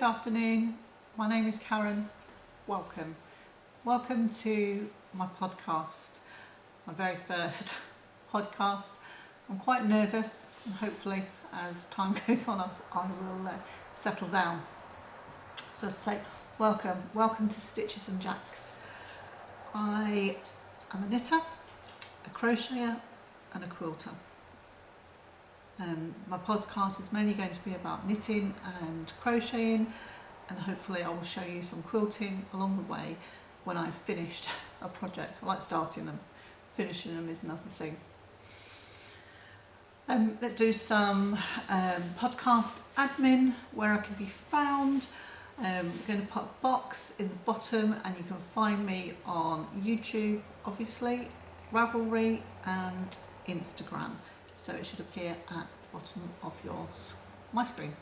Good afternoon, my name is Karen. Welcome to my podcast, my very first podcast. I'm quite nervous and hopefully as time goes on I will settle down. So as I say, welcome to Stitches and Jacks. I am a knitter, a crocheter and a quilter. My podcast is mainly going to be about knitting and crocheting, and hopefully I will show you some quilting along the way when I've finished a project. I like starting them, finishing them is another thing. Let's do some podcast admin, where I can be found. I'm going to put a box in the bottom and you can find me on YouTube, obviously, Ravelry and Instagram. So it should appear at the bottom of my screen.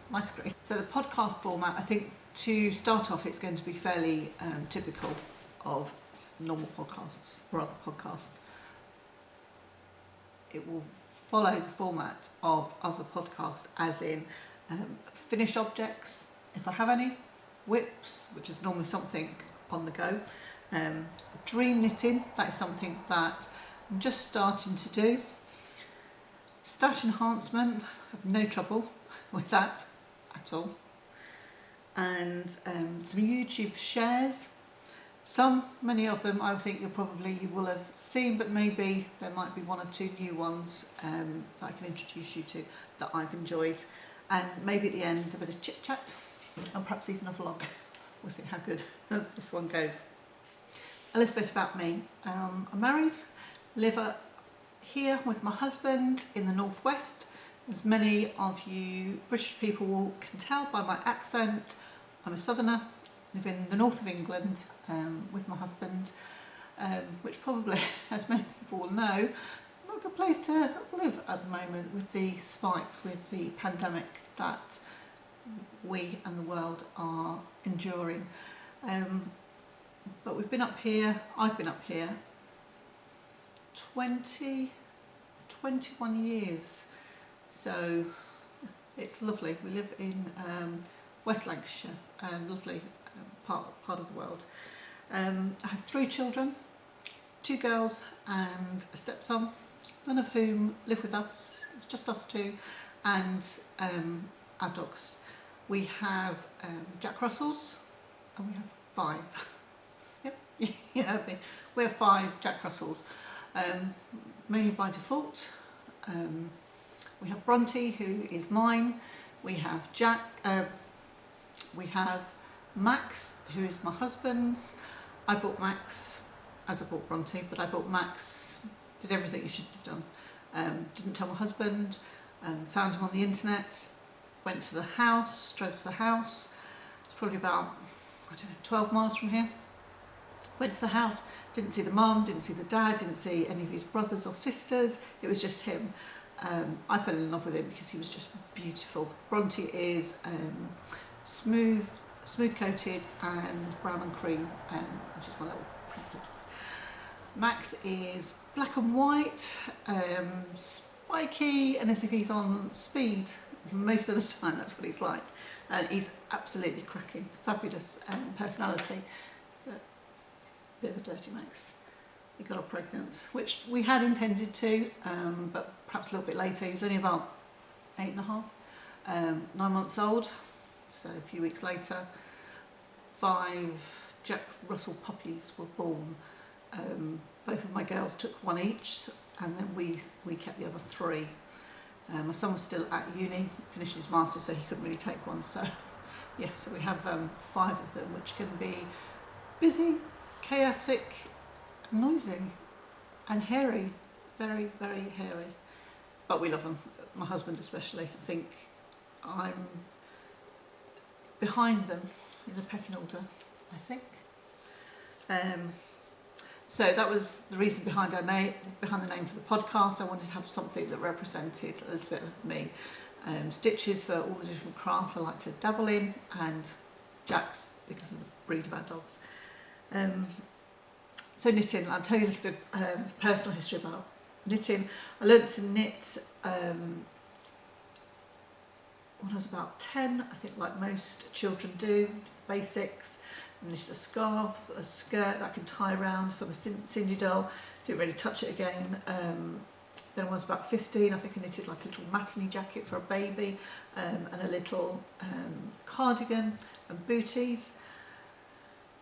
So the podcast format, I think to start off, it's going to be fairly typical of normal podcasts or other podcasts. It will follow the format of other podcasts, as in finished objects, if I have any, whips, which is normally something on the go, dream knitting, that is something that I'm just starting to do. Stash enhancement, I have no trouble with that at all. And some YouTube shares. Many of them I think you will have seen, but maybe there might be one or two new ones that I can introduce you to that I've enjoyed. And maybe at the end a bit of chit chat and perhaps even a vlog. We'll see how good this one goes. A little bit about me. I'm married, live here with my husband in the northwest. As many of you British people can tell by my accent, I'm a southerner, live in the north of England with my husband, which probably, as many people will know, not a good place to live at the moment with the spikes, with the pandemic that we and the world are enduring. But we've been up here, I've been up here 21 years, so it's lovely. We live in West Lancashire, a lovely part of the world. I have 3 children, 2 girls and a stepson, none of whom live with us. It's just us 2 and our dogs. We have Jack Russells and we have 5. Yep, you heard me. We have 5 Jack Russells. Mainly by default. We have Bronte, who is mine. We have Jack. We have Max, who is my husband's. I bought Max as I bought Bronte, but I bought Max. Did everything you should have done. Didn't tell my husband. Found him on the internet. Went to the house. Drove to the house. It's probably about 12 miles from here. Went to the house, didn't see the mum, didn't see the dad, didn't see any of his brothers or sisters. It was just him. I fell in love with him because he was just beautiful. Bronte is smooth coated and brown and cream, and she's my little princess. Max is black and white, spiky, and as if he's on speed most of the time. That's what he's like. And he's absolutely cracking, fabulous personality. Bit of a dirty Max. He got her pregnant, which we had intended to, but perhaps a little bit later. He was only about 8.5, 9 months old. So a few weeks later, 5 Jack Russell puppies were born. Both of my girls took 1 each, and then we kept the other 3. My son was still at uni, finished his master's, so he couldn't really take one. So yeah, so we have 5 of them, which can be busy, chaotic, noisy and hairy, very, very hairy, but we love them. My husband especially. I think I'm behind them in the pecking order, I think. So that was the reason behind the name for the podcast. I wanted to have something that represented a little bit of me. Stitches for all the different crafts I like to dabble in, and Jacks because of the breed of our dogs. So knitting, I'll tell you a little bit personal history about knitting. I learned to knit when I was about 10, I think like most children do, the basics. I knitted a scarf, a skirt that I could tie around from a Cindy doll, didn't really touch it again. Then when I was about 15, I think I knitted like a little matinee jacket for a baby, and a little cardigan and booties.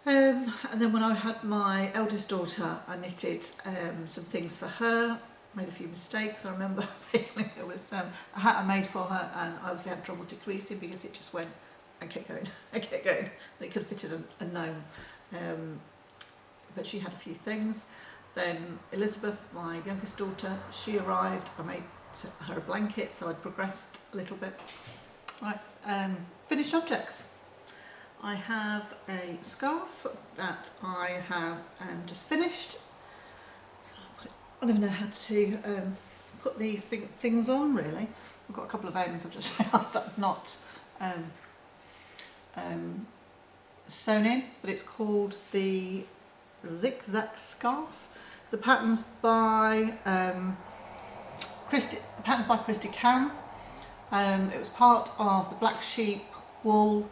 And then when I had my eldest daughter, I knitted some things for her, made a few mistakes. I remember it was a hat I made for her, and I obviously had trouble decreasing because it just went and kept going and kept going. And it could have fitted a gnome, but she had a few things. Then Elizabeth, my youngest daughter, she arrived. I made her a blanket, so I'd progressed a little bit. Right, finished objects. I have a scarf that I have just finished. So I don't even know how to put these things on really. I've got a couple of ends, I've just realised that I've not sewn in, but it's called the Zig Zag Scarf. The pattern's by Christy. The pattern's by Christy Kamm. It was part of the Black Sheep wool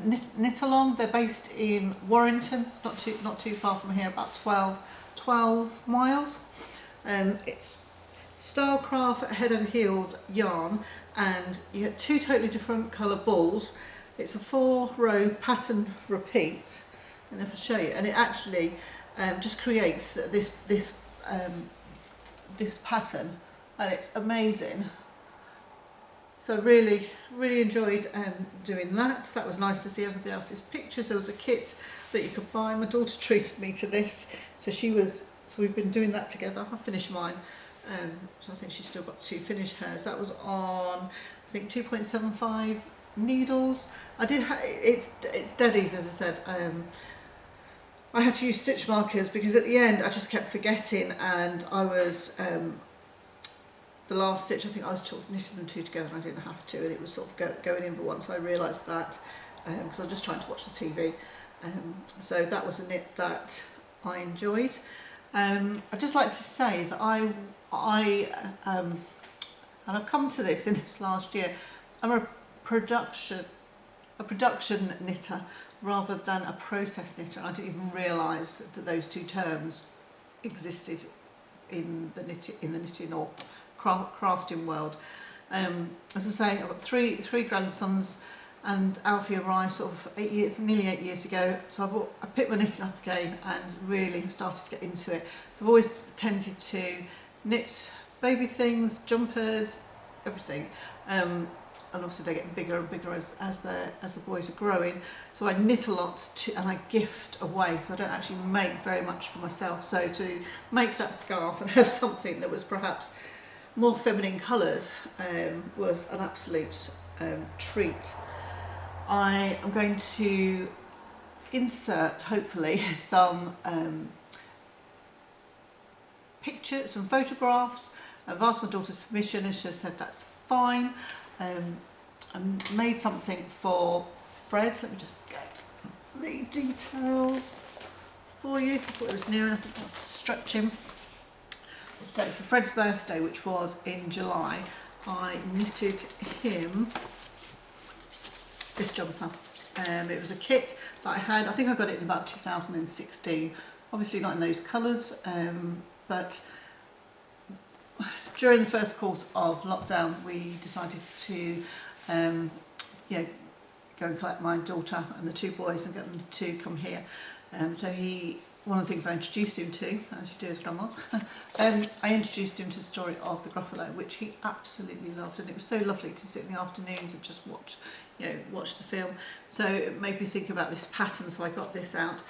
knit along. They're based in Warrington. It's not too far from here, about 12 miles. It's Stylecraft head over heels yarn, and you get two totally different colour balls. It's a 4-row pattern repeat, and if I show you, and it actually just creates this pattern, and it's amazing. So I really enjoyed doing that. That was nice to see everybody else's pictures. There was a kit that you could buy. My daughter treated me to this, so we've been doing that together. I finished mine, so I think she's still got to finish hers. That was on, I think, 2.75 needles. It's Daddy's, as I said. I had to use stitch markers because at the end I just kept forgetting, and I was the last stitch, I think I was knitting them two together and I didn't have to, and it was sort of going in, but once I realised that, because I was just trying to watch the TV, so that was a knit that I enjoyed. I'd just like to say that and I've come to this in this last year, I'm a production knitter rather than a process knitter. I didn't even realise that those two terms existed in the knitting or crafting world. As I say, I've got three grandsons, and Alfie arrived sort of nearly 8 years ago, so I picked my knitting up again and really have started to get into it. So I've always tended to knit baby things, jumpers, everything, and obviously they're getting bigger and bigger as the boys are growing. So I knit a lot and I gift away, so I don't actually make very much for myself. So to make that scarf and have something that was perhaps more feminine colours was an absolute treat. I am going to insert, hopefully, some pictures, some photographs. I've asked my daughter's permission and she said that's fine. I made something for Fred. Let me just get the details for you. I thought it was near enough to stretch him. So for Fred's birthday, which was in July, I knitted him this jumper. It was a kit that I had, I think I got it in about 2016, obviously not in those colours, but during the first course of lockdown we decided to go and collect my daughter and the two boys and get them to come here. So one of the things I introduced him to, as you do as grandmas, I introduced him to the story of the Gruffalo, which he absolutely loved, and it was so lovely to sit in the afternoons and just watch the film. So it made me think about this pattern, so I got this out.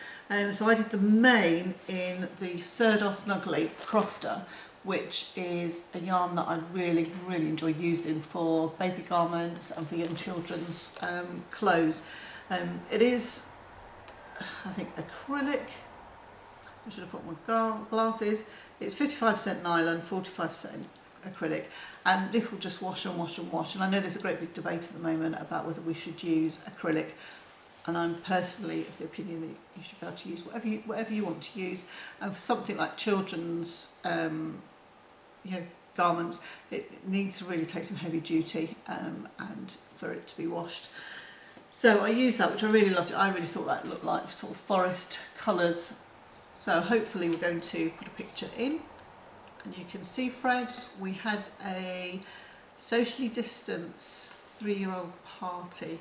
So I did the mane in the Sirdar Snuggly Crofter, which is a yarn that I really enjoy using for baby garments and for young children's clothes. It is, I think, acrylic. I should have put my glasses. It's 55% nylon, 45% acrylic, and this will just wash and wash and wash. And I know there's a great big debate at the moment about whether we should use acrylic, and I'm personally of the opinion that you should be able to use whatever you want to use. And for something like children's garments, it needs to really take some heavy duty and for it to be washed. So I used that, which I really loved. I really thought that looked like sort of forest colours. So hopefully we're going to put a picture in and you can see Fred. We had a socially distanced 3-year-old party,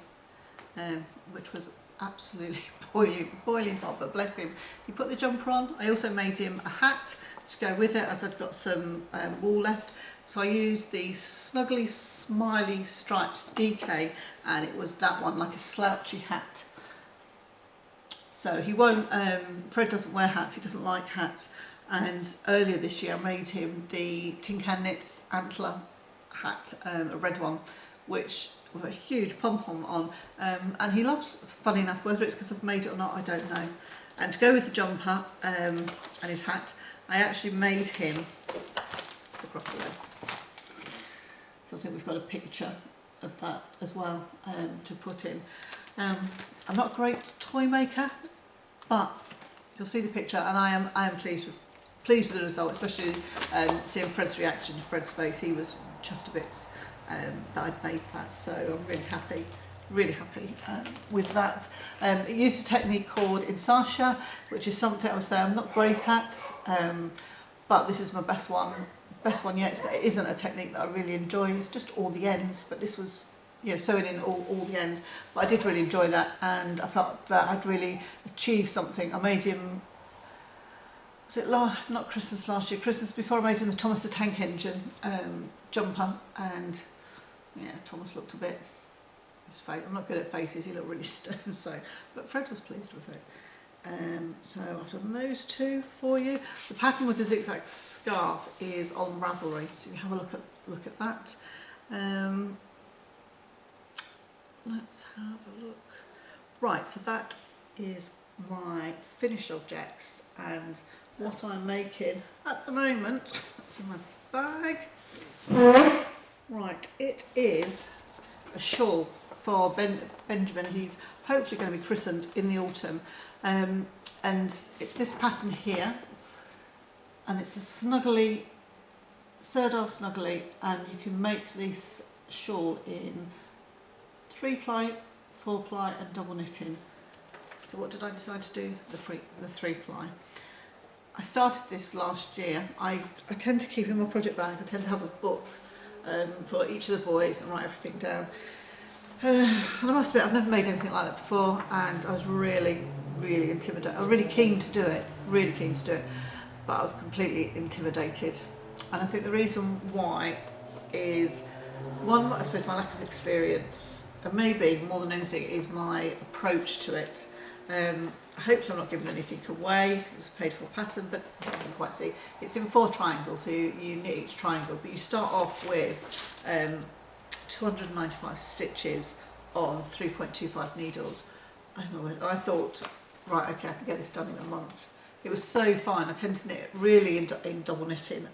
which was absolutely boiling hot, but bless him, he put the jumper on. I also made him a hat to go with it, as I'd got some wool left, so I used the Snuggly Smily Stripes DK, and it was that one, like a slouchy hat. So he won't, Fred doesn't wear hats, he doesn't like hats, and earlier this year I made him the Tin Can Knits antler hat, a red one, which with a huge pom-pom on, and he loves, funny enough, whether it's because I've made it or not, I don't know. And to go with the jumper and his hat, I actually made him the Crofter. So I think we've got a picture of that as well to put in. I'm not a great toy maker, but you'll see the picture, and I am pleased with the result, especially seeing Fred's reaction to Fred's face. He was chuffed to bits that I'd made that, so I'm really happy with that. It used a technique called Insasha, which is something I would say I'm not great at, but this is my best one yet. It isn't a technique that I really enjoy, it's just all the ends, but this was, you know, sewing in all the ends. But I did really enjoy that, and I felt that I'd really achieved something. I made him, was it not Christmas last year, Christmas before, I made him the Thomas the Tank Engine jumper, and yeah, Thomas looked a bit, his face, I'm not good at faces, he looked really stern, so, but Fred was pleased with it. So I've done those two for you. The pattern with the Zig Zag Scarf is on Ravelry, so you have a look at that. Let's have a look. Right, so that is my finished objects, and what I'm making at the moment, that's in my bag. Right, it is a shawl for Benjamin. He's hopefully going to be christened in the autumn, and it's this pattern here, and it's a Snuggly, Sirdar Snuggly, and you can make this shawl in 3-ply, 4-ply and double knitting. So what did I decide to do? The 3-ply. I started this last year. I tend to keep in my project bag, I tend to have a book for each of the boys and write everything down. And I must admit, I've never made anything like that before, and I was really intimidated. I was really keen to do it, but I was completely intimidated. And I think the reason why is, one, I suppose my lack of experience, and maybe more than anything is my approach to it. Hopefully I'm not giving anything away because it's a paid for pattern, but you can quite see it's in 4 triangles, so you knit each triangle, but you start off with 295 stitches on 3.25 needles. Oh my word, I thought, right, okay, I can get this done in a month. It was so fine. I tend to knit really in double knitting,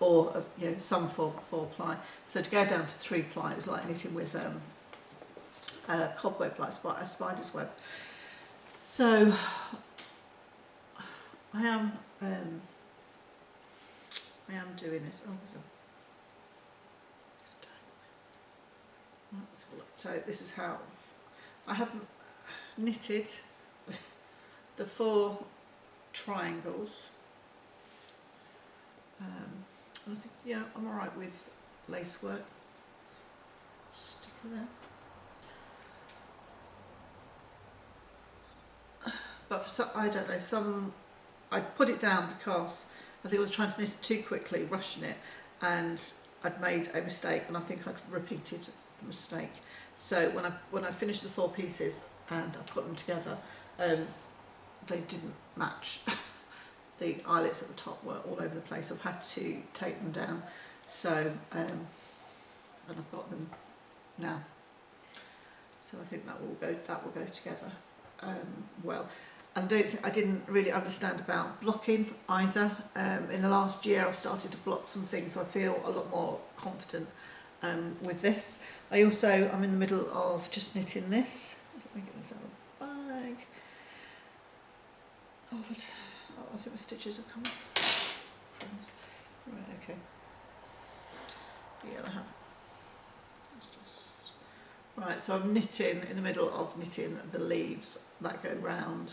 or you know, some 4-ply. So to go down to 3-ply, it was like knitting with cobweb, like a spider's web. So I am doing this. Oh, so this is how I have knitted the 4 triangles. I think, yeah, I'm all right with lace work. Stick it there. But for some, I don't know, I put it down because I think I was trying to knit it too quickly, rushing it, and I'd made a mistake, and I think I'd repeated the mistake. So when I finished the 4 pieces and I put them together, they didn't match. The eyelets at the top were all over the place. I've had to take them down. So and I've got them now. So I think that will go together well. And I didn't really understand about blocking either. In the last year I've started to block some things, so I feel a lot more confident with this. I'm in the middle of just knitting this. Let me get this out of the bag. Oh, but I think my stitches are coming. Right, okay. Yeah, I have. It's just... Right, so I'm knitting, in the middle of knitting the leaves that go round.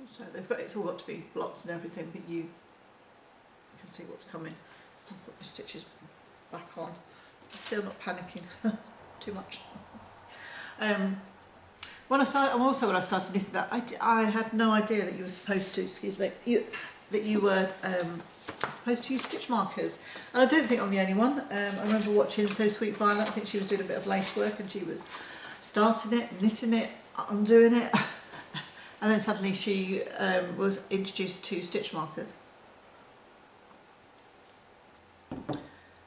So they've got, it's all got to be blocks and everything, but you can see what's coming. I'll put the stitches back on. I'm still not panicking too much. When I started knitting that, I had no idea that you were supposed to, excuse me, that you were supposed to use stitch markers. And I don't think I'm the only one. I remember watching So Sweet Violet. I think she was doing a bit of lace work and she was starting it, knitting it, undoing it. And then suddenly she was introduced to stitch markers.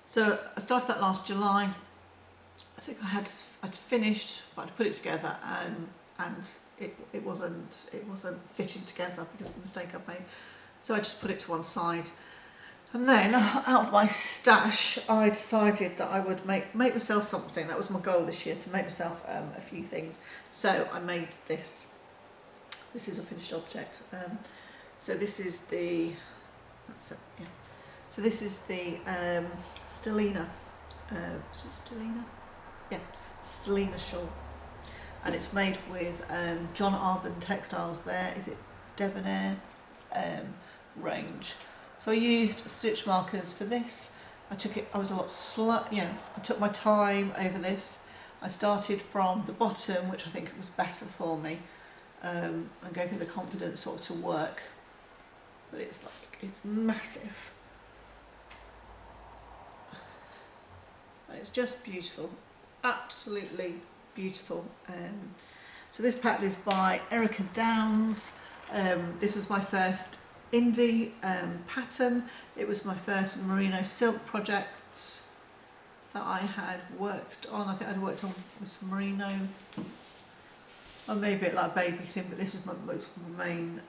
So I started that last July. I think I'd finished, but I'd put it together and it wasn't fitting together because of the mistake I made. So I just put it to one side. And then out of my stash, I decided that I would make myself something. That was my goal this year, to make myself a few things. So I made this. This is a finished object. So this is the, that's it, yeah. So this is the Stellina. Is it Stellina? Yeah, Stellina shawl. And it's made with John Arbon textiles there. Is it Debonnaire range. So I used stitch markers for this. I was a lot I took my time over this. I started from the bottom, which I think was better for me, and gave me the confidence sort of to work. But it's massive. And it's just beautiful, absolutely beautiful. So this pattern is by Erica Downs. This is my first indie pattern. It was my first merino silk project that I had worked on. I think I'd worked on this merino, or maybe a bit like a baby thing, but this is my main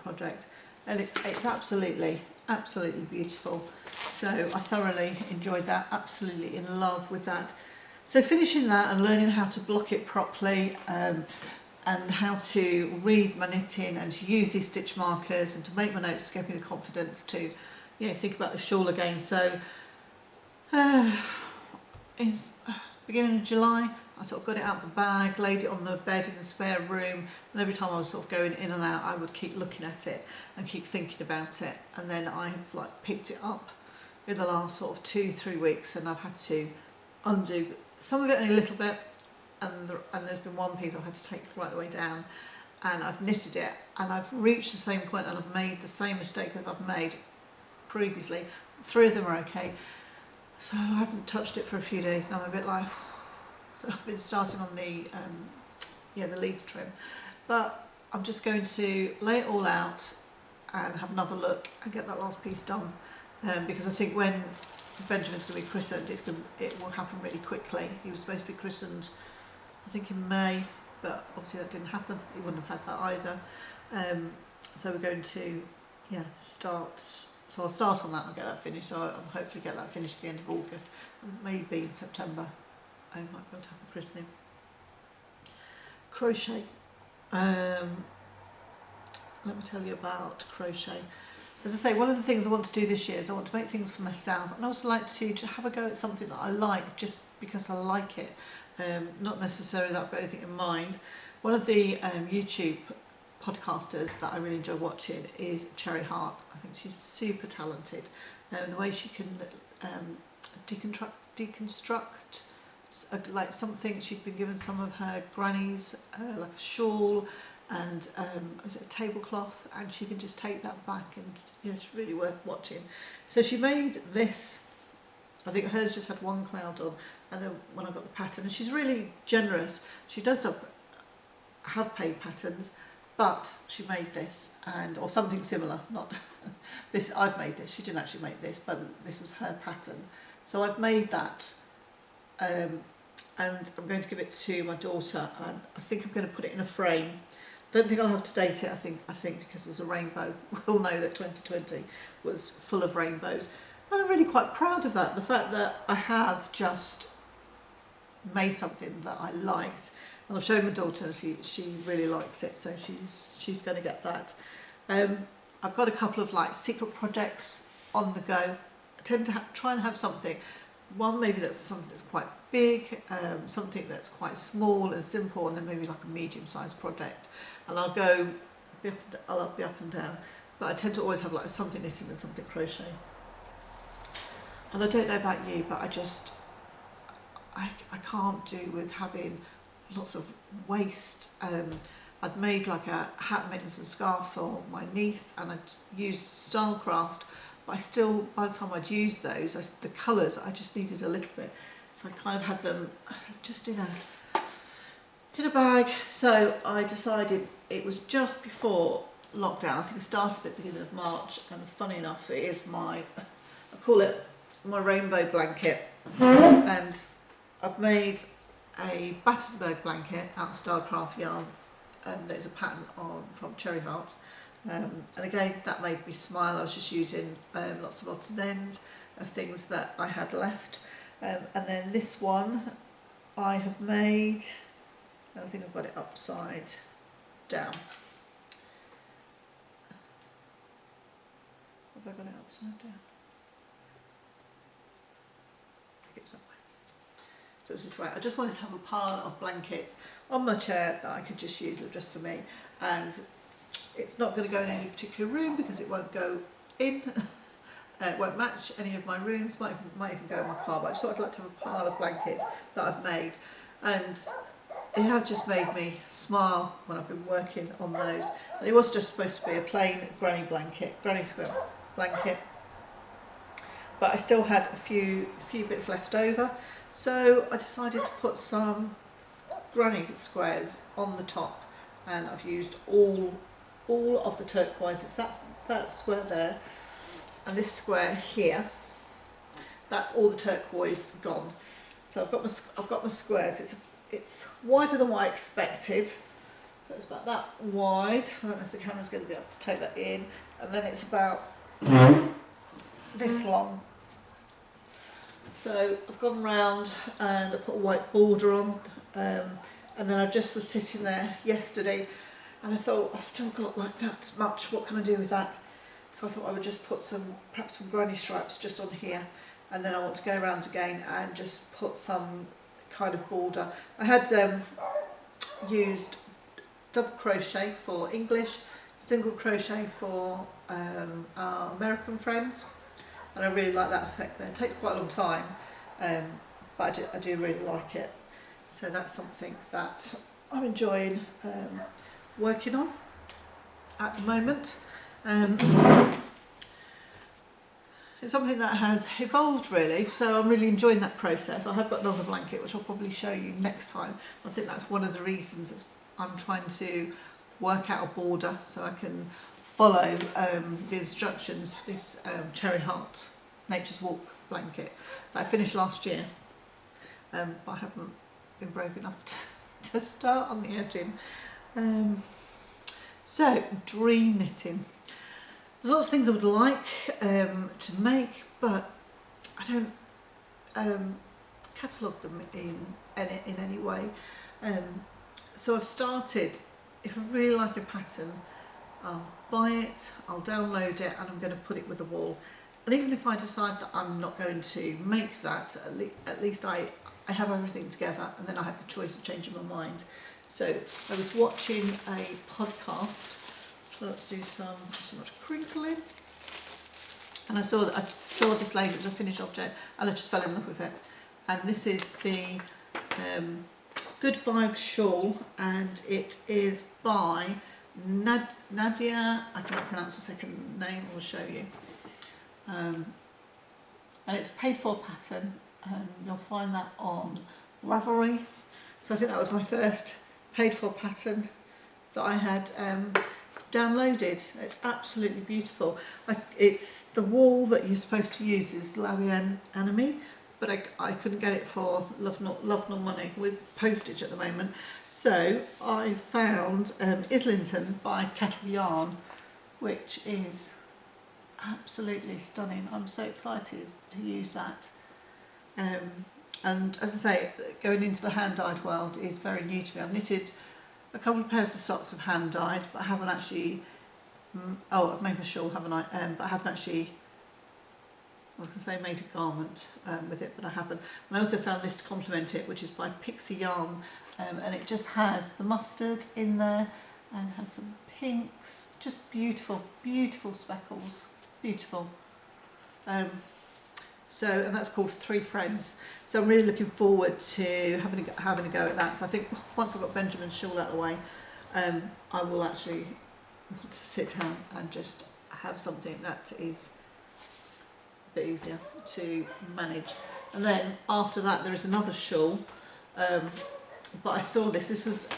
project, and it's absolutely beautiful. So I thoroughly enjoyed that, absolutely in love with that. So finishing that and learning how to block it properly, and how to read my knitting and to use these stitch markers and to make my notes gave me the confidence to, think about the shawl again. So it's beginning of July. I sort of got it out of the bag, laid it on the bed in the spare room, and every time I was sort of going in and out, I would keep looking at it and keep thinking about it. And then I have picked it up in the last sort of 2-3 weeks, and I've had to undo some of it only a little bit, and there's been one piece I've had to take right the way down, and I've knitted it, and I've reached the same point, and I've made the same mistake as I've made previously. 3 of them are okay, so I haven't touched it for a few days, and I'm a bit like, so I've been starting on the the leaf trim, but I'm just going to lay it all out and have another look and get that last piece done, because I think when Benjamin's going to be christened, it will happen really quickly. He was supposed to be christened, I think, in May, but obviously that didn't happen. He wouldn't have had that either. So we're going to start. So I'll start on that and get that finished. So I'll hopefully get that finished at the end of August, and maybe in September I might be able to have the christening. Crochet. Let me tell you about crochet. As I say, one of the things I want to do this year is I want to make things for myself, and I also like to have a go at something that I like just because I like it, not necessarily that I've got anything in mind. One of the YouTube podcasters that I really enjoy watching is Cherry Hart. I think she's super talented. The way she can deconstruct like something, she'd been given some of her grannies, like a shawl, and was it a tablecloth, and she can just take that back, and it's really worth watching. So she made this. I think hers just had one cloud on, and then when I got the pattern, and she's really generous. She does have paid patterns, but she made this, or something similar. Not this. I've made this. She didn't actually make this, but this was her pattern. So I've made that. And I'm going to give it to my daughter, and I think I'm going to put it in a frame. Don't think I'll have to date it. I think because there's a rainbow, we'll know that 2020 was full of rainbows. And I'm really quite proud of that. The fact that I have just made something that I liked, And I've shown my daughter, she really likes it, so she's going to get that. I've got a couple of like secret projects on the go. I tend to try and have something, one maybe that's something that's quite big, something that's quite small and simple, and then maybe like a medium-sized project. And I'll be up and down, but I tend to always have like something knitting and something crochet. And I don't know about you, but I can't do with having lots of waste. I'd made like a hat, mittens and scarf for my niece, and I'd used Stylecraft, but I still, by the time I'd used those, the colours, I just needed a little bit. So I kind of had them just in a bag. So I decided, it was just before lockdown, I think it started at the beginning of March, and funny enough, it is I call it my rainbow blanket. And I've made a Battenberg blanket out of Stylecraft yarn, and there's a pattern from Cherry Heart. And again, that made me smile. I was just using lots of odds and ends of things that I had left. And then this one I have made, I think I've got it upside down. Have I got it upside down? I think it's that way. So it's this way. I just wanted to have a pile of blankets on my chair that I could just use just for me. And it's not going to go in any particular room because it won't go in. It won't match any of my rooms, might even go in my car, but I just thought I'd like to have a pile of blankets that I've made. And it has just made me smile when I've been working on those. And it was just supposed to be a plain granny square blanket. But I still had a few bits left over. So I decided to put some granny squares on the top. And I've used all of the turquoise. It's that square there. And this square here, that's all the turquoise gone. So I've got my squares. It's wider than what I expected. So it's about that wide. I don't know if the camera's going to be able to take that in. And then it's about this long. So I've gone round and I put a white border on. And then I just was sitting there yesterday and I thought, I've still got like that much. What can I do with that? So I thought I would just put perhaps some granny stripes just on here, and then I want to go around again and just put some kind of border. I had used double crochet for English, single crochet for our American friends, and I really like that effect there. It takes quite a long time, but I do really like it. So that's something that I'm enjoying working on at the moment. It's something that has evolved really, so I'm really enjoying that process. I have got another blanket which I'll probably show you next time. I think that's one of the reasons that I'm trying to work out a border so I can follow the instructions for this Cherry Heart Nature's Walk blanket that I finished last year, but I haven't been brave enough to start on the edging. So, dream knitting. There's lots of things I would like to make, but I don't catalogue them in any way. So I've started, if I really like a pattern, I'll buy it, I'll download it, and I'm going to put it with a wool. And even if I decide that I'm not going to make that, at least I have everything together, and then I have the choice of changing my mind. So I was watching a podcast. Let's do so much crinkling. And I saw this lady, it was a finished object, and I just fell in love with it. And this is the Good Vibes shawl, and it is by Nadia. I cannot pronounce the second name. I'll show you. And it's a paid for pattern, and you'll find that on Raverly. So I think that was my first paid for pattern that I had downloaded. It's absolutely beautiful. It's the wool that you're supposed to use is Labian Enemy, but I couldn't get it for love nor money with postage at the moment. So I found Islington by Kettle yarn, which is absolutely stunning. I'm so excited to use that. And as I say, going into the hand-dyed world is very new to me. I've knitted a couple of pairs of socks of hand-dyed, but I haven't actually, I've made my shawl, haven't I? But I haven't actually, I was going to say made a garment with it, but I haven't. And I also found this to complement it, which is by Pixie yarn, and it just has the mustard in there and has some pinks, just beautiful, beautiful speckles, beautiful. And that's called Three Friends. So I'm really looking forward to having a go at that. So I think once I've got Benjamin's shawl out of the way, I will actually want to sit down and just have something that is a bit easier to manage. And then after that there is another shawl, but I saw this. This was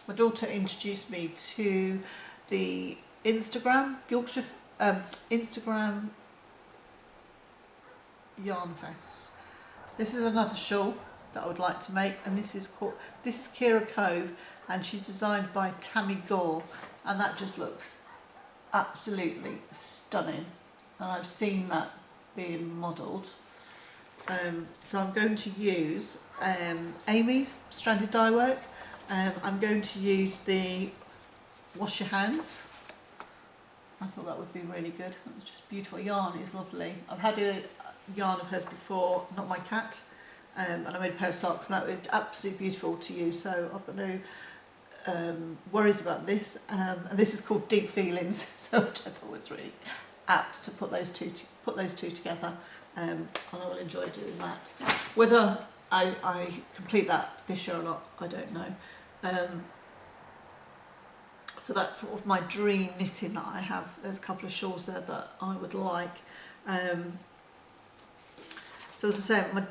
my daughter introduced me to the Instagram Instagram Yarn Fest. This is another shawl that I would like to make, and this is Kira Cove, and she's designed by Tammy Gore, and that just looks absolutely stunning. And I've seen that being modelled. So I'm going to use Amy's Stranded Dyework. I'm going to use the Wash Your Hands. I thought that would be really good. It's just beautiful. Yarn is lovely. I've had a yarn of hers before, not my cat, and I made a pair of socks, and that was absolutely beautiful to use. So I've got no worries about this. And this is called Deep Feelings, so which I thought was really apt to put those two together, and I will enjoy doing that. Whether I complete that this year or not, I don't know. So that's sort of my dream knitting that I have. There's a couple of shawls there that I would like. So as I say, my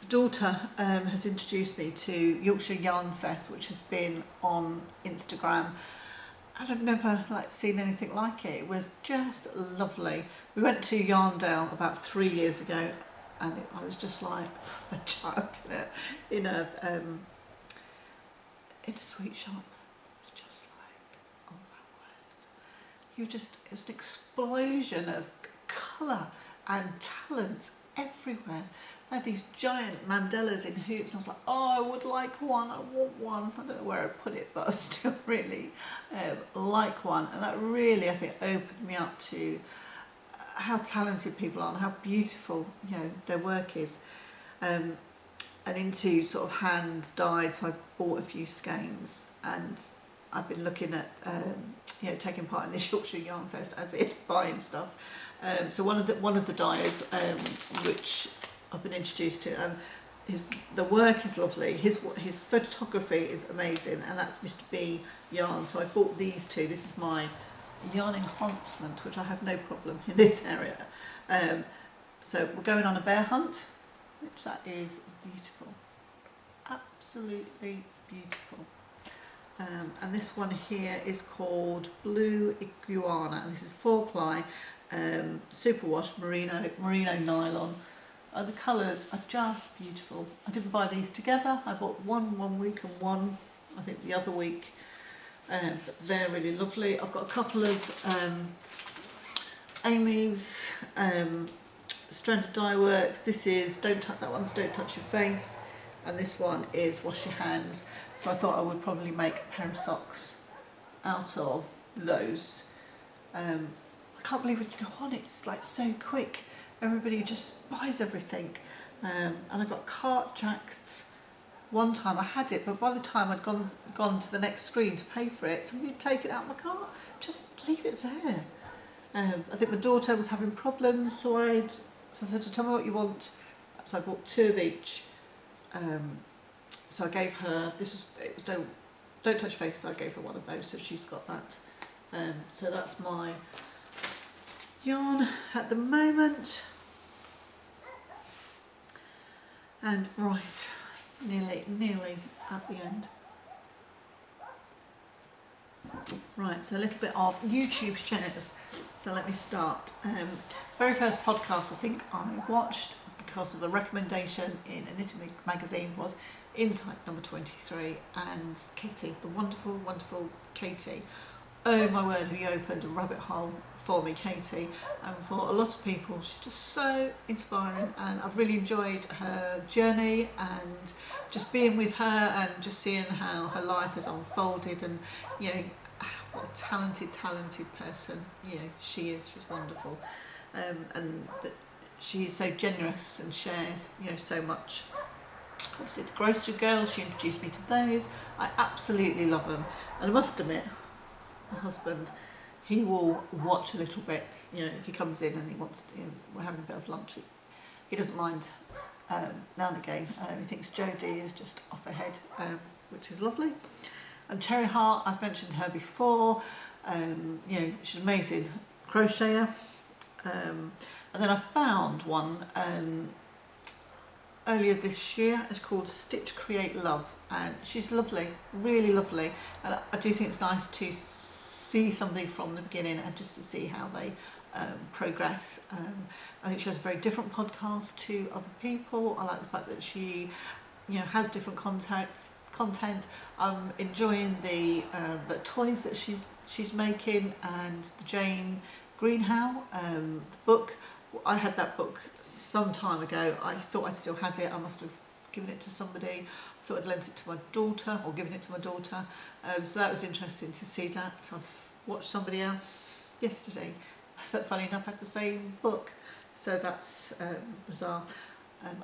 daughter has introduced me to Yorkshire Yarn Fest, which has been on Instagram, and I've never seen anything like it. It was just lovely. We went to Yarndale about 3 years ago, and I was just like a child in a sweet shop. It's just like, oh my word! It's an explosion of colour and talent everywhere. They had these giant mandalas in hoops, and I was like, oh, I would like one, I want one. I don't know where I'd put it, but I still really like one. And that really, I think, opened me up to how talented people are and how beautiful, their work is. And into sort of hand dyed, so I bought a few skeins, and I've been looking at taking part in this Yorkshire Yarn Fest, as in buying stuff. So one of the dyers, which I've been introduced to, and the work is lovely. His photography is amazing, and that's Mr. B yarn. So I bought these two. This is my yarn enhancement, which I have no problem in this area. So we're going on a bear hunt, which that is beautiful, absolutely beautiful. And this one here is called Blue Iguana, and this is 4-ply. Superwash merino nylon. The colours are just beautiful. I didn't buy these together. I bought one week and one, I think, the other week. But they're really lovely. I've got a couple of Amy's Stranded Dyeworks. This is that one's Don't Touch Your Face, and this one is Wash Your Hands. So I thought I would probably make a pair of socks out of those. I can't believe when you go on, it's like so quick. Everybody just buys everything. And I got cart jacked one time. I had it, but by the time I'd gone to the next screen to pay for it, somebody had taken it out of my cart. Just leave it there. I think my daughter was having problems, so I said, tell me what you want. So I bought 2 of each. So I gave her, it was Don't Touch Face, so I gave her one of those, so she's got that. So that's my yarn at the moment. And right, nearly at the end. Right, so a little bit of YouTube shares. So let me start. Very first podcast I think I watched because of a recommendation in a knitting magazine was Insight number 23, and Katie, the wonderful Katie, oh my word, have you opened a rabbit hole for me, Katie. And for a lot of people, she's just so inspiring, and I've really enjoyed her journey and just being with her and just seeing how her life has unfolded, and you know, what a talented person, you know, she is. She's wonderful, and that she is so generous and shares, you know, so much. Obviously the grocery girls, she introduced me to those. I absolutely love them, and I must admit, my husband, he will watch a little bit, you know, if he comes in and he wants to, you know, we're having a bit of lunch, he doesn't mind now and again. He thinks Jodie is just off her head, which is lovely. And Cherry Heart, I've mentioned her before, you know, she's an amazing crocheter. And then I found one earlier this year. It's called Stitch Create Love, and she's lovely, really lovely. And I do think it's nice to see somebody from the beginning and just to see how they progress. I think she has a very different podcast to other people. I like the fact that she, you know, has different content. I'm enjoying the toys that she's making, and the Jane Greenhow the book. I had that book some time ago. I thought I still had it. I must have given it to somebody. I thought I'd lent it to my daughter, or given it to my daughter. So that was interesting to see that. I've watched somebody else yesterday that, funny enough, had the same book. So that's bizarre.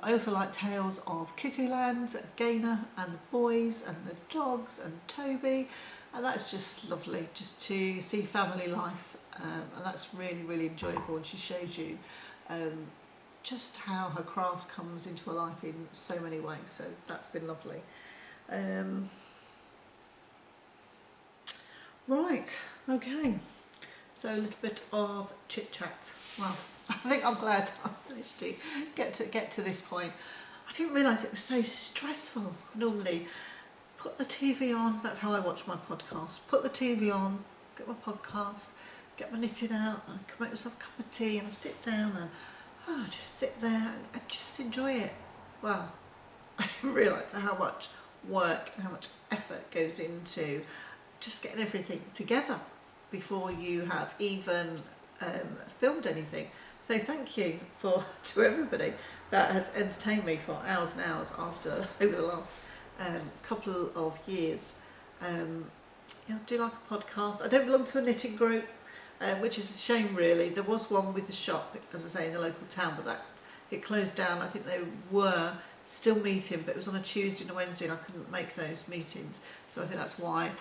I also like Tales of Cuckoo Land, Gaynor and the boys and the dogs and Toby. And that's just lovely, just to see family life. And that's really, really enjoyable, and she shows you just how her craft comes into her life in so many ways, so that's been lovely. Right, okay, so a little bit of chit chat. Well, I think I'm glad I managed to get to this point. I didn't realise it was so stressful. Normally, put the TV on, that's how I watch my podcast. Put the TV on, get my podcast, get my knitting out, and come make myself a cup of tea, and I sit down and just sit there and just enjoy it. Well, I didn't realise how much work and how much effort goes into just getting everything together before you have even filmed anything. So thank you to everybody that has entertained me for hours and hours over the last couple of years. I do like a podcast. I don't belong to a knitting group, which is a shame really. There was one with the shop, as I say, in the local town, but it closed down. I think they were still meeting, but it was on a Tuesday and a Wednesday, and I couldn't make those meetings. So I think that's why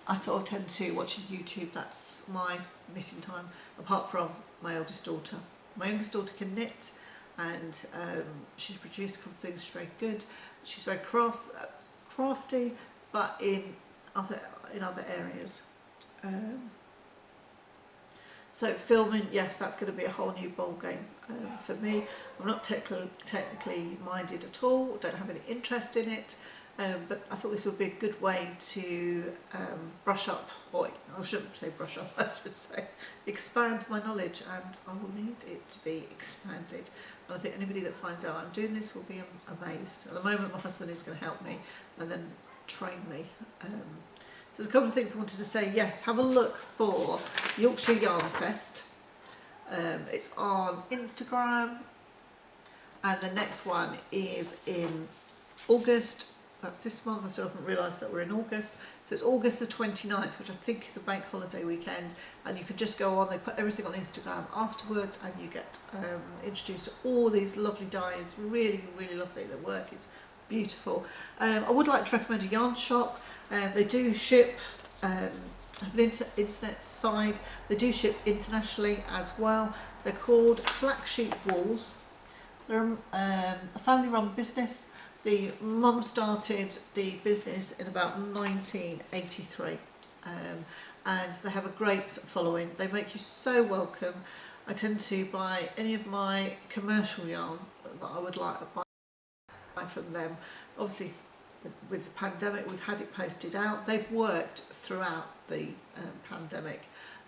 I sort of tend to watch YouTube. That's my knitting time, apart from my eldest daughter. My youngest daughter can knit, and she's produced a couple of things. She's very good. She's very crafty, but in other areas. So filming, yes, that's going to be a whole new ball game for me. I'm not technically minded at all. Don't have any interest in it. But I thought this would be a good way to brush up, or I shouldn't say brush up, I should say expand my knowledge, and I will need it to be expanded. And I think anybody that finds out I'm doing this will be amazed. At the moment, my husband is going to help me and then train me. So there's a couple of things I wanted to say. Yes, have a look for Yorkshire Yarn Fest. It's on Instagram, and the next one is in August. That's this month. I still haven't realised that we're in August. So it's August the 29th, which I think is a bank holiday weekend, and you can just go on, they put everything on Instagram afterwards, and you get introduced to all these lovely dyes. Really, really lovely. The work is beautiful. I would like to recommend a yarn shop. They do ship, have an internet side. They do ship internationally as well. They're called Black Sheep Wools. They're a family-run business. The mum started the business in about 1983, and they have a great following. They make you so welcome. I tend to buy any of my commercial yarn that I would like to buy from them. Obviously, with the pandemic, we've had it posted out. They've worked throughout the pandemic.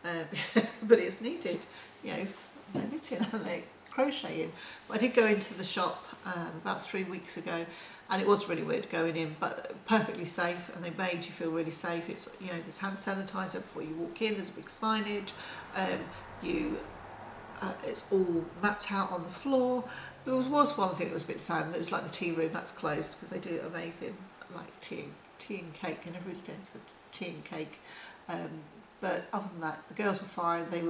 Everybody has needed, you know, they're knitting, haven't they? crocheting. But I did go into the shop about 3 weeks ago, and it was really weird going in, but perfectly safe, and they made you feel really safe. It's, you know, there's hand sanitizer before you walk in, there's a big signage, it's all mapped out on the floor. There was one thing that was a bit sad, and it was like the tea room, that's closed because they do amazing like tea and cake, and everybody goes for tea and cake. But other than that, the girls were fine. They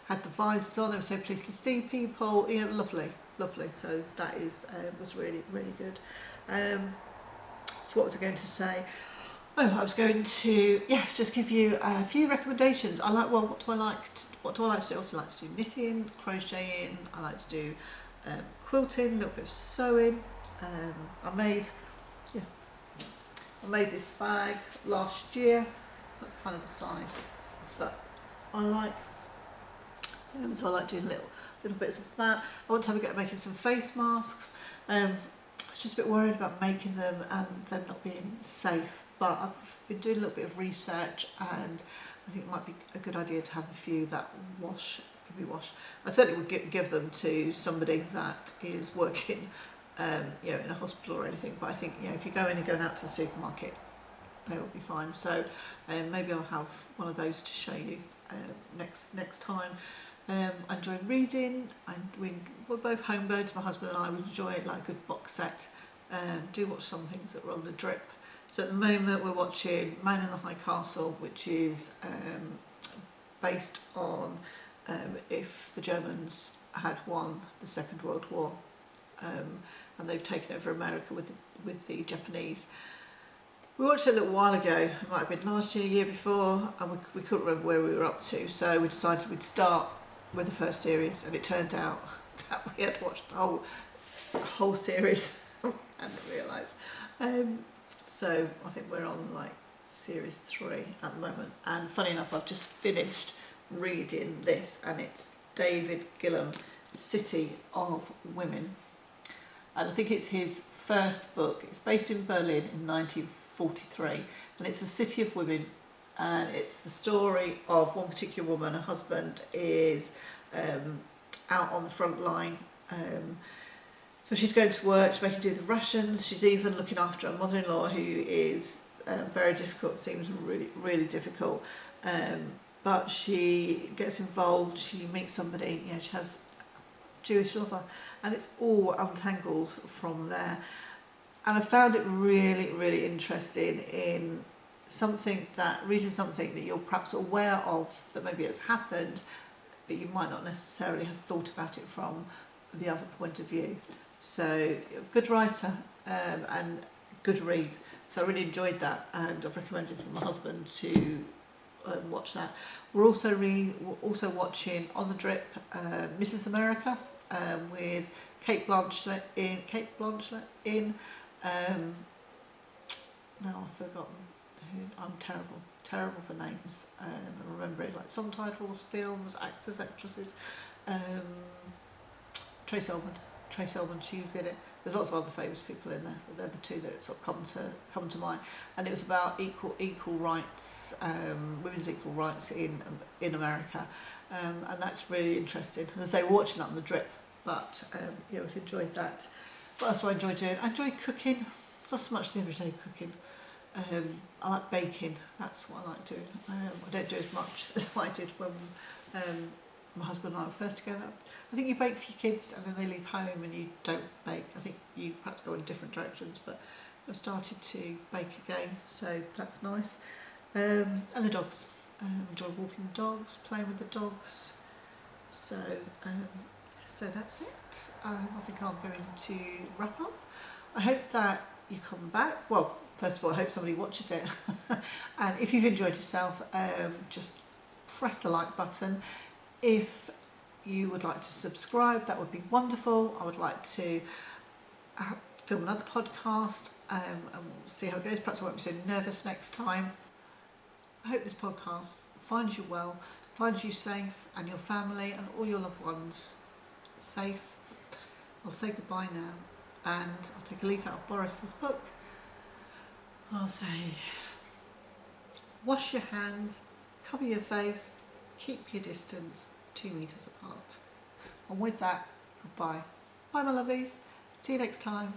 had the visors on. They were so pleased to see people. You know, lovely. So that was really good. So what was I going to say? Oh, I was going to just give you a few recommendations. What do I like to do? I also like to do knitting, crocheting. I like to do quilting, a little bit of sewing. I made this bag last year. That's kind of the size that I like. So I like doing little bits of that. I want to have a go at making some face masks. I was just a bit worried about making them and them not being safe, but I've been doing a little bit of research, and I think it might be a good idea to have a few that could be washed. I certainly would give them to somebody that is working you know, in a hospital or anything, but I think, you know, if you go in and going out to the supermarket, they will be fine. So maybe I'll have one of those to show you next time. I enjoy reading, and we're both homebirds. My husband and I would enjoy like a good box set. Do watch some things that were on the drip. So at the moment we're watching Man in the High Castle, which is based on if the Germans had won the Second World War, and they've taken over America with the Japanese. We watched it a little while ago, it might have been last year, year before, and we couldn't remember where we were up to, so we decided we'd start with the first series, and it turned out that we had watched the whole series and realised. So I think we're on like series 3 at the moment, and funny enough, I've just finished reading this, and it's David Gillam, City of Women, and I think it's his first book. It's based in Berlin in 1943, and it's a city of women, and it's the story of one particular woman. Her husband is out on the front line, so she's going to work, she's making do the rations, she's even looking after her mother-in-law, who is very difficult, seems really difficult, but she gets involved, she meets somebody, you know, she has a Jewish lover, and it's all untangled from there. And I found it really interesting in reading something that you're perhaps aware of, that maybe it's happened, but you might not necessarily have thought about it from the other point of view. So, good writer and good read. So I really enjoyed that, and I've recommended for my husband to watch that. We're also watching on the drip Mrs. America with Kate Blanchett in. Now I've forgotten who. I'm terrible for names. I remember it like song titles, films, actors, actresses. Trace Ullman, she's in it. There's lots of other famous people in there, but they're the two that sort of come to mind. And it was about equal rights, women's equal rights in America, and that's really interesting. As I say, we're watching that on the drip, but yeah, we've enjoyed that. What else do I enjoy doing? I enjoy cooking, not so much the everyday cooking. I like baking, that's what I like doing. I don't do as much as I did when my husband and I were first together. I think you bake for your kids and then they leave home and you don't bake. I think you perhaps go in different directions, but I've started to bake again, so that's nice. And the dogs. Enjoy walking the dogs, playing with the dogs. So that's it. I think I'm going to wrap up. I hope that you come back. Well, first of all, I hope somebody watches it. And if you've enjoyed yourself, just press the like button. If you would like to subscribe, that would be wonderful. I would like to film another podcast and see how it goes. Perhaps I won't be so nervous next time. I hope this podcast finds you well, finds you safe, and your family and all your loved ones safe. I'll say goodbye now, and I'll take a leaf out of Boris's book. I'll say, wash your hands, cover your face, keep your distance 2 meters apart. And with that, goodbye. Bye my lovelies, see you next time.